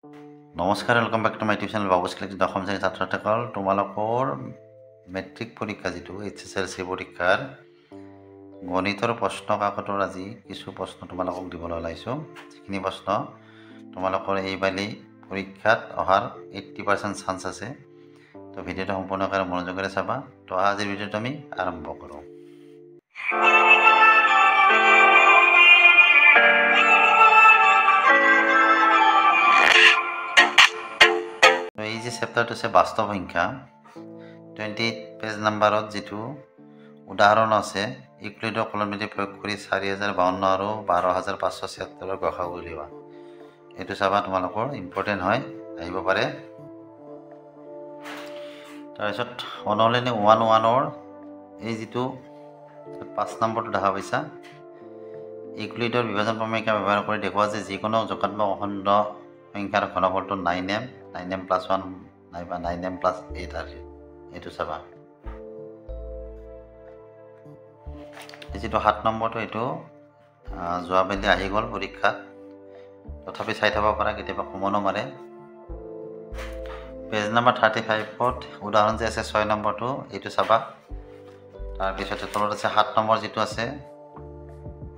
নমস্কাৰ, welcome back to my tube channel বাবুছ class দশম শ্ৰেণীৰ ছাত্ৰ ছাত্ৰীসকল। তোমালোকৰ মেট্ৰিক পৰীক্ষা যিটো HSLC পৰীক্ষাৰ গণিতৰ প্ৰশ্ন কাকতৰ আজি কিছু প্ৰশ্ন তোমালোকক দিবলৈ ওলাইছোঁ। যিখিনি প্ৰশ্ন তোমালোকৰ এইবালি পৰীক্ষাত অহাৰ 80% চান্স আছে। তো ভিডিঅ'টো সম্পূৰ্ণভাৱে মনোযোগেৰে চাবা। তো আজিৰ ভিডিঅ'টো আমি আৰম্ভ কৰোঁ। এই যে চেপ্টাৰটো আছে বাস্তৱ সংখ্যা 28 পেজ নাম্বাৰত যিটো উদাহৰণ আছে ইউক্লিডৰ কলমবিধি প্ৰয়োগ কৰি 4052 আৰু 12576 গসাগু উলিওৱা। এইটো চাবা, তোমালোকৰ ইম্পৰ্টেণ্ট হয়, আহিব পাৰে। তাৰপিছত অনুশীলনী 1-1ৰ এই যিটো 5 নম্বৰটো দেখা পাইছা, ইউক্লিডৰ বিভাজন প্ৰমেয়িকা ব্যৱহাৰ কৰি দেখুওৱা যে যিকোনো যোগাত্মক অখণ্ড সংখ্যাৰ ঘনফলটো 9m 9m+1 নাইবা 9m+8 আছে। এইটো চাবা। এই যিটো 7 নম্বৰটো এইটো যোৱাবেলি আহি গ'ল পৰীক্ষাত, তথাপি চাই থ'ব পাৰা, কেতিয়াবা কমনো মাৰে। পেজ নম্বৰ 35ত উদাহৰণ যে আছে 6 নম্বৰটো এইটো চাবা। তাৰপিছতে তলত আছে 7 নম্বৰ যিটো আছে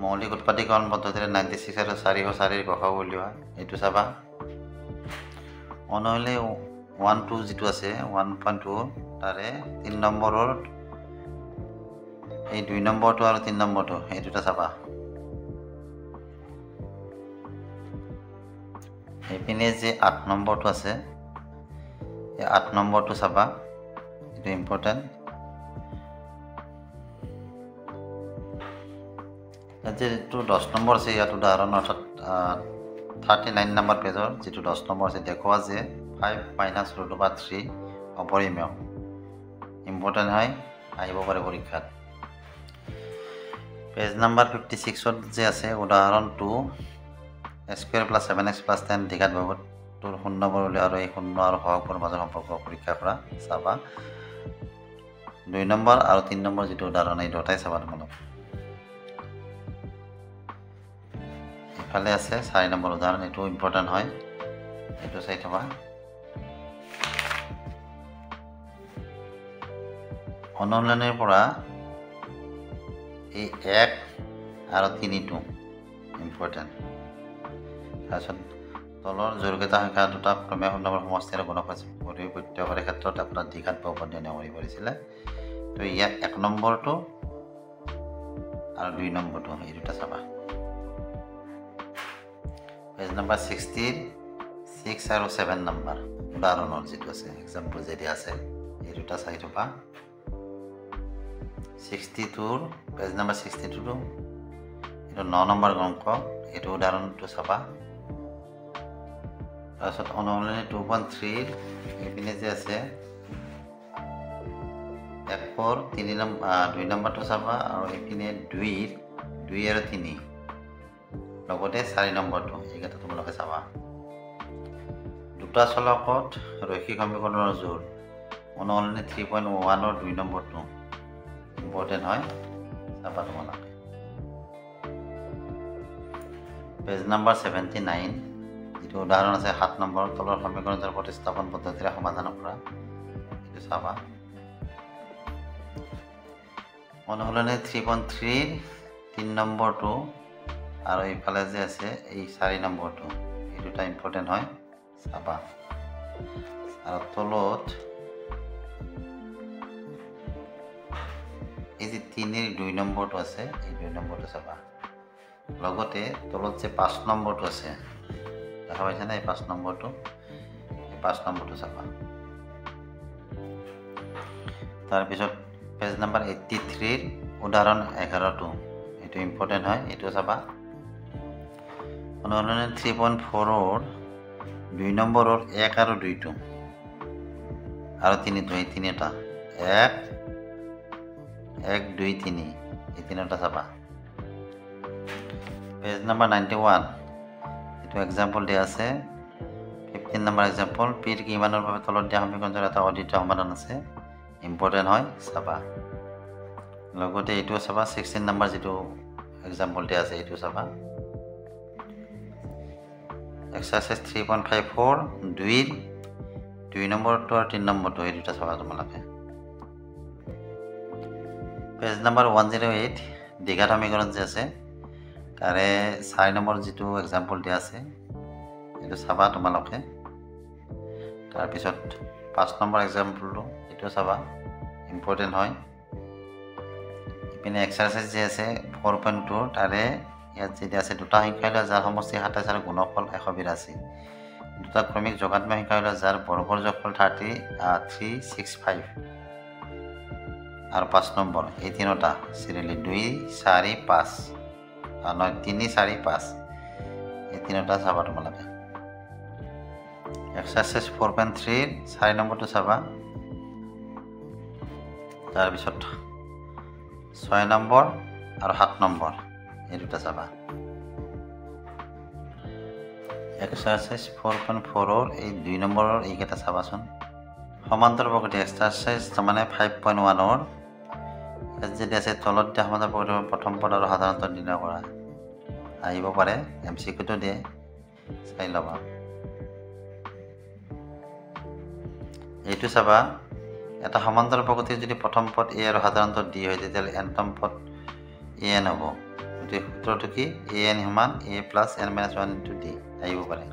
মৌলিক উৎপাদীকৰণ পদ্ধতিৰে 96 আৰু 404 গসাগু উলিওৱা। এইটো চাবা। অনুশীলনী 1-2 যিটো আছে 1.2 তাৰে 3 নম্বৰৰ এই 2 নম্বৰটো আৰু 3 নম্বৰটো এই দুটা চাবা। এইপিনে যে 8 নম্বৰটো আছে এই 8 নম্বৰটো চাবা, এইটো ইম্পৰ্টেণ্ট। যিটো 10 নম্বৰ আছে ইয়াত উদাহৰণ অৰ্থাৎ 39 নম্বৰ পেজৰ যিটো 10 নম্বৰ আছে দেখুওৱা যে 5 - √3 অপৰিমেয়। ইম্পৰ্টেণ্ট হয়, আহিব পাৰে পৰীক্ষাত। পেজ নম্বৰ 56ত যে আছে উদাহৰণ 2 স্কোয়াৰ + 7x + 10 দ্বিঘাত বহুপদটোৰ শূন্যবোৰ উলিওৱা আৰু এই শূন্য আৰু সহগবোৰৰ মাজৰ সম্পৰ্ক পৰীক্ষা কৰা। চাবা 2 নম্বৰ আৰু 3 নম্বৰ যিটো উদাহৰণ এই দুটাই চাবা তোমালোক। ইফালে আছে 4 নম্বৰ উদাহৰণ, এইটো ইম্পৰ্টেণ্ট হয়, এইটো চাই থবা। অনুশীলনীৰ পৰা এই 1 আৰু 3টো ইম্পৰ্টেণ্ট। তাৰপিছত তলৰ জড়িত সংখ্যা দুটা ক্ৰমে শূন্যৰ সমষ্টি আৰু গুণফল প্ৰত্যেকৰে ক্ষেত্ৰত আপোনাৰ দ্বিঘাত বহুপদ নিৰ্ণয় কৰিব পাৰিছিলে। তো ইয়াত 1 নম্বৰটো আৰু 2 নম্বৰটো এই দুটা চাবা। পেজ নম্বৰ 60 6 আৰু 7 নম্বৰ উদাহৰণৰ যিটো আছে এক্সাম্পল যে দিয়া আছে এই দুটা চাই থবা। 62 পেজ নম্বৰ 62 এইটো 9 নম্বৰ অংক, এইটো উদাহৰণটো চাবা। তাৰপিছত অনুশীলনী 2.3 এইপিনে যে আছে 1 2 নম্বৰটো চাবা আৰু এইপিনে 2 আৰু 3 লগতে 4 নম্বৰটো এইকেইটা তোমালোকে চাবা। দুটা চলকত ৰৈখিক সমীকৰণৰ জোৰ অনুশীলনী 3.1ৰ 2 নম্বৰটো ইম্পৰ্টেণ্ট হয়, চাবা তোমালোকে। পেজ নম্বৰ 79 যিটো উদাহৰণ আছে 7 নম্বৰ তলৰ সমীকৰণৰ প্ৰতিস্থাপন পদ্ধতিৰে সমাধান কৰা, এইটো চাবা। অনুশীলনী 3.3 3 নম্বৰটো আৰু এইফালে যে আছে এই 4 নম্বৰটো এই দুটা ইম্পৰ্টেণ্ট হয়, চাবা। আৰু তলত এই যে 3ৰ 2 নম্বৰটো আছে এই 2 নম্বৰটো চাবা। লগতে তলত যে 5 নম্বৰটো আছে দেখা পাইছেনে, এই 5 নম্বৰটো এই 5 নম্বৰটো চাবা। তাৰপিছত পেজ নম্বৰ 83ৰ উদাহৰণ 11টো এইটো ইম্পৰ্টেণ্ট হয়, এইটো চাবা। অনুশীলনী 3.4ৰ 2 নম্বৰৰ 1 আৰু 2টো আৰু 3টো এই তিনিটা 1 2 3 এই তিনিটা চাবা। পেজ নম্বৰ 91 এইটো এক্সাম্পল দিয়া আছে 15 নম্বৰ এক্সাম্পল। পিৰ কিমানৰ বাবে তলত দিয়া সমীকৰণৰ এটা অদ্বিতীয় সমাধান আছে, ইম্পৰ্টেণ্ট হয়, চাবা। লগতে এইটো চাবা 16 নম্বৰ যিটো এক্সাম্পল দিয়া আছে এইটো চাবা। এক্সাৰচাইজ 3.54 2 নম্বৰটো আৰু 3 নম্বৰটো এই দুটা চাবা তোমালোকে পেজ নম্বৰ 108 দ্বিঘাত সমীকৰণ যে আছে তাৰে 4 নম্বৰ যেটো এক্সাম্পল দিয়া আছে এটো চাবা তোমালোকে তাৰপিছত 5 নম্বৰ এক্সাম্পলটো এটো চাবা ইম্পৰ্টেন্ট হয় ইপিনে এক্সাৰচাইজ যে আছে 4.2 তাৰে ইয়াত যে আছে দুটা সংখ্যা লৈ যাৰ সমষ্টি 27 আৰু গুণফল 182 দুটা ক্ৰমিক যোগাত্মক সংখ্যা লৈ যাৰ বৰ্গৰ যোগফল 365 আৰু 5 নম্বৰ এই তিনিটা সিৰিয়ালি 2 4 5 নহয় 3 4 5 এই তিনিটা চাবা তোমালোকে এক্সাৰচাইজ 4.3 4 নম্বৰটো চাবা তাৰপিছত 6 নম্বৰ আৰু 7 নম্বৰ এই দুটা চাবা এক্সাৰচাইজ 4.4 ৰ এই 2 নম্বৰৰ এইকেইটা চাবাচোন সমান্তৰ প্ৰকৃতি এক্সাৰচাইজ মানে 5.1 ৰ যদি আছে তলত দিয়া সমান্তৰ প্ৰকৃতিৰ প্ৰথম পদ আৰু সাধাৰণত নিৰ্ণয় কৰা আহিব পাৰে এমসিকিউটো দিয়ে চাই লবা এইটো চাবা এটা সমান্তৰ প্ৰকৃতিৰ যদি প্ৰথম পদ a আৰু সাধাৰণত d হয় তেতিয়ালে nতম পদ an হ'ব গতিকে সূত্ৰটো কি an সমান a + n - 1 * d আহিব পাৰে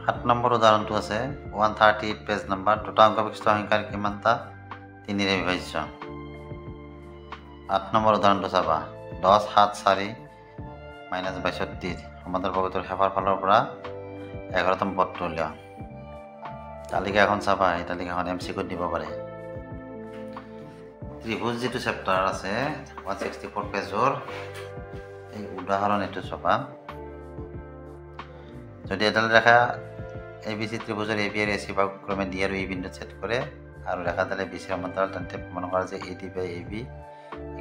7 নম্বৰ উদাহৰণটো আছে 138 পেজ নম্বৰ দুটা অংক বিশিষ্ট সংখ্যাৰ কিমানটা 3 ৰে বিভাজ্য 8 নম্বৰ উদাহৰণটো চাবা 10 7 4 - 62 সমান্তৰ প্ৰকৃতিৰ হেফাৰ ফালৰ পৰা 11তম পদটো উলিওৱা তালিকা এখন চাবা এই তালিকাখন এমসিকিউ দিব পাৰে ত্ৰিভুজ যেটো চেপ্টাৰ আছে 164 পেজৰ এই উদাহৰণ এটো চাবা যদি এডাল ৰেখা ABC ত্ৰিভুজৰ AB আৰু AC ভাগ ক্ৰমে D আৰু E বিন্দুত ছেদ কৰে আৰু ৰেখাডালে BC সমান্তৰাল তেন্তে প্ৰমাণ কৰা যে AD / AB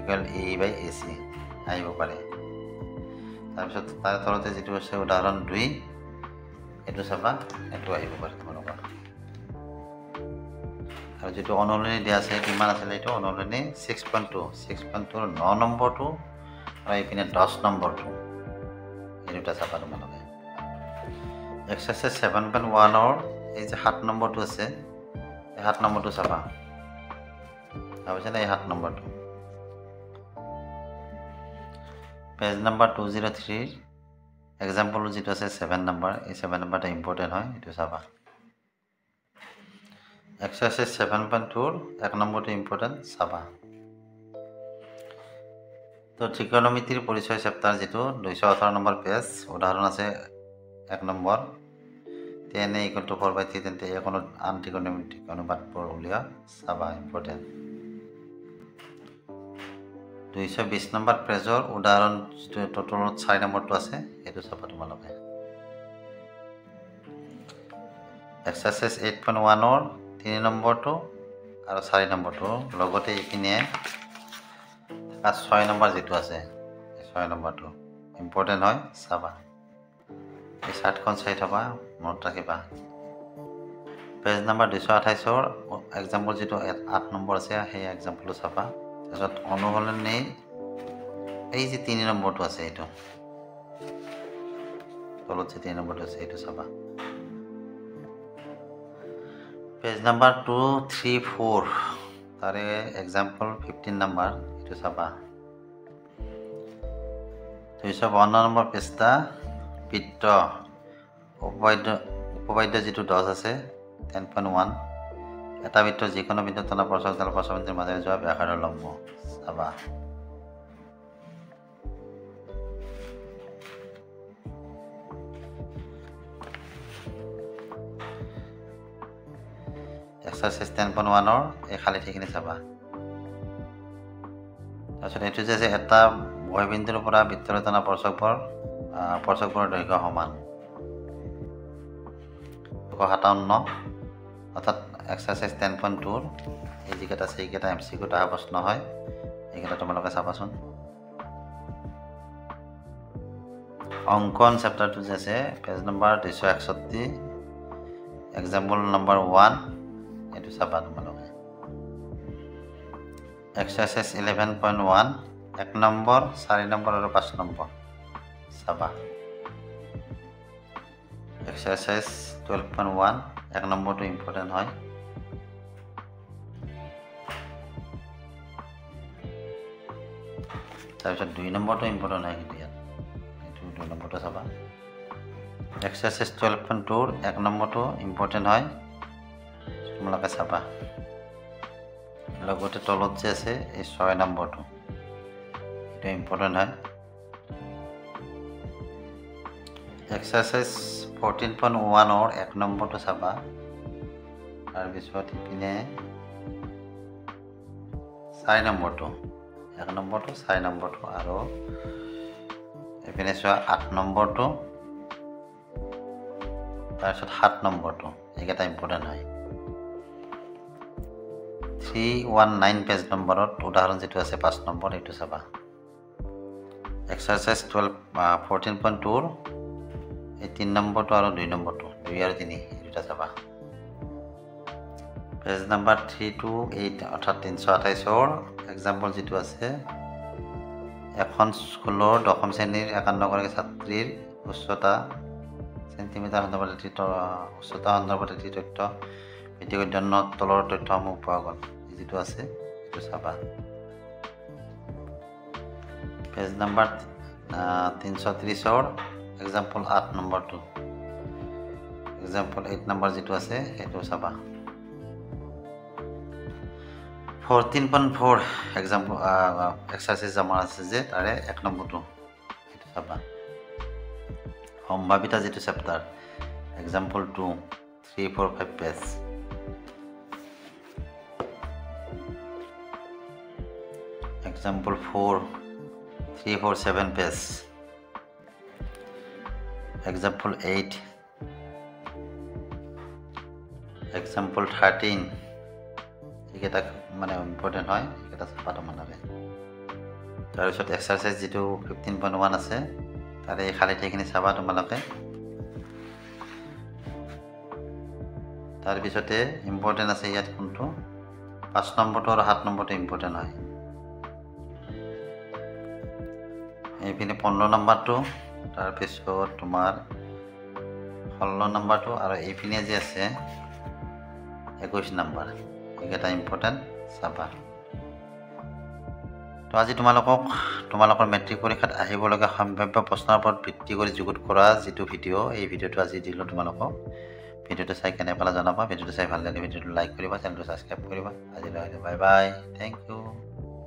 = AE / AC আহিব পাৰে তাৰপিছত তাৰ তলতে যেটো আছে উদাহৰণ 2 এটো চাবা এটো আহিব পাৰে তোমালোকৰ আৰু যেটো অনুলনি দিয়া আছে কিমান আছে এটো অনুলনি 6.2 6.2 ৰ 9 নম্বৰটো আৰু ইপিনে 10 নম্বৰটো এই দুটা চাবা তোমালোকে এক্সাৰচাইজ 7.1 ৰ এই যে 7 নম্বৰটো আছে এই 7 নম্বৰটো চাবা ভাবিছে না এই 7 নম্বৰটো পেজ নম্বৰ 203 এক্সাম্পল যেটো আছে 7 নম্বৰ এই 7 নম্বৰটা ইম্পৰ্টেন্ট হয় এটো চাবা এক্সাৰচাইজ 7.2 ৰ 1 নম্বৰটো ইম্পৰ্টেন্ট চাবা তো ত্ৰিকোণমিতিৰ পৰিচয় চেপ্টাৰ যেটো 218 নম্বৰ পেজ উদাহৰণ আছে 1 নম্বৰ tan = 4/3 তেন্তে এই কোণত আন ত্ৰিকোণমিতিক অনুপাতবোৰ উলিওৱা চাবা ইম্পৰ্টেন্ট 220 নম্বৰ পেজৰ উদাহৰণ যেটো টোটালত 4 নম্বৰটো আছে এটো চাবা তোমালোকে এক্সাৰচাইজ 8.1 ৰ 3 নম্বৰটো আৰু 4 নম্বৰটো লগতে ইপিনে 6 নম্বৰ যেটো আছে 6 নম্বৰটো ইম্পৰ্টেন্ট হয় চাবা এই চাৰ্টখন চাই থবা মনত ৰাখিবা পেজ নম্বৰ 228 ৰ এক্সাম্পল যেটো 8 নম্বৰ আছে সেই এক্সাম্পলটো চাবা তাৰপিছত অনুসলনি এই যে 3 নম্বৰটো আছে এটো তলত যে 3 নম্বৰটো আছে এটো চাবা পেজ নম্বৰ 234 তাৰে এক্সাম্পল 15 নম্বৰ এটো চাবা 252 নম্বৰ পেজটা বৃত্ত উপবাদ্য যেটো 10 আছে 10.1 এটা বৃত্তৰ যিকোনো বিন্দুত তলা স্পৰ্শকডাল স্পৰ্শবিন্দুৰ মাজেৰে যোৱা ব্যাসাৰ্ধৰ লম্ব চাবা এক্সাৰচাইজ 10.1 ৰ এই খালি ঠাইখিনি চাবা তাৰপিছত এটো যে এটা বহিবিন্দুৰ পৰা বৃত্তলৈ টনা স্পৰ্শকবোৰৰ দৈৰ্ঘ্য সমান 57 অৰ্থাৎ এক্সাৰচাইজ 10.2 ৰ এই যিকেইটা আছে এইকেইটা এমসিকিউত অহা প্ৰশ্ন হয় এইকেইটা তোমালোকে চাবাচোন অঙ্কন চেপ্টাৰটো যে আছে পেজ নম্বৰ 261 এক্সাম্পল নম্বৰ 1 এটো চাবা তোমালোকে এক্সাৰচাইজ 11.1 1 নম্বৰ 4 নম্বৰ আৰু 5 নম্বৰ চাবা এক্সাৰচাইজ 12.1 এক নম্বৰটো ইম্পৰ্টেণ্ট হয়। তাৰপিছত 2 নম্বৰটো ইম্পৰ্টেণ্ট হয় কিন্তু ইয়াত এইটো 2 নম্বৰটো চাবা। এক্সাৰচাইজ 12.2 এক নম্বৰটো ইম্পৰ্টেণ্ট হয়, তোমালোকে চাবা। লগতে তলত যে আছে এই 6 নম্বৰটো এইটো ইম্পৰ্টেণ্ট হয়। এক্সাৰচাইজ 14.1 এক নম্বৰটো চাবা। তাৰপিছত ইপিনে 4 নম্বৰটো এক নম্বৰটো 4 নম্বৰটো আৰু এইপিনে চোৱা 8 নম্বৰটো তাৰপিছত 7 নম্বৰটো এইকেইটা ইম্পৰ্টেণ্ট হয়। 319 পেজ নম্বৰত উদাহৰণ যিটো আছে 5 নম্বৰ এইটো চাবা। এক্সাৰচাইজ 14.2 এই 3 নম্বৰটো আৰু 2 নম্বৰটো 2 আৰু 3 এই দুটা চাবা। পেজ নাম্বাৰ 328 অৰ্থাৎ 328ৰ এক্সাম্পল যিটো আছে, এখন স্কুলৰ 10ম শ্ৰেণীৰ 51গৰাকী ছাত্ৰীৰ উচ্চতা চেণ্টিমিটাৰ সন্দৰ্ভত উচ্চতা সন্দৰ্ভত এটি তথ্য ভিত্তিক অধ্যয়নত তলৰ তথ্যসমূহ পোৱা গ'ল যিটো আছে এইটো চাবা। পেজ নাম্বাৰ 330ৰ এক্সাম্পল 8 নম্বৰটো এক্সাম্পল 8 নম্বৰ যিটো আছে সেইটো চাবা। 14.4 এক্সাম্পল এক্সাৰচাইজ আমাৰ আছে যে তাৰে 1 নম্বৰটো সেইটো চাবা। সম্ভাৱিতা যিটো chapter example 2 3, 4, 5 page. Example 4 3, 4, 7 page. Example 8 example 13 এইকেইটা মানে ইম্পৰ্টেণ্ট হয়, এইকেইটা চাবা তোমালোকে। তাৰপিছত এক্সাৰচাইজ যিটো 15.1 আছে তাৰে এই খালী ঠাইখিনি চাবা তোমালোকে। তাৰপিছতে ইম্পৰ্টেণ্ট আছে ইয়াত কোনটো 5 নম্বৰটো আৰু 7 নম্বৰটো ইম্পৰ্টেণ্ট হয়। এইপিনে 15 নম্বৰটো তাৰপিছত তোমাৰ 16 নম্বৰটো আৰু এইপিনে যে আছে 21 নম্বৰ এইকেইটা ইম্পৰ্টেণ্ট চাবা। তো আজি তোমালোকৰ মেট্ৰিক পৰীক্ষাত আহিবলগীয়া সম্ভাৱ্য প্ৰশ্নৰ ওপৰত ভিত্তি কৰি যুগুত কৰা যিটো ভিডিঅ' এই ভিডিঅ'টো আজি দিলোঁ তোমালোকক। ভিডিঅ'টো চাই কেনে পালা জনাবা। ভিডিঅ'টো চাই ভাল লাগিলে ভিডিঅ'টো লাইক কৰিবা, চেনেলটো ছাবস্ক্ৰাইব কৰিবা। আজিলৈ বাই বাই, থেংক ইউ।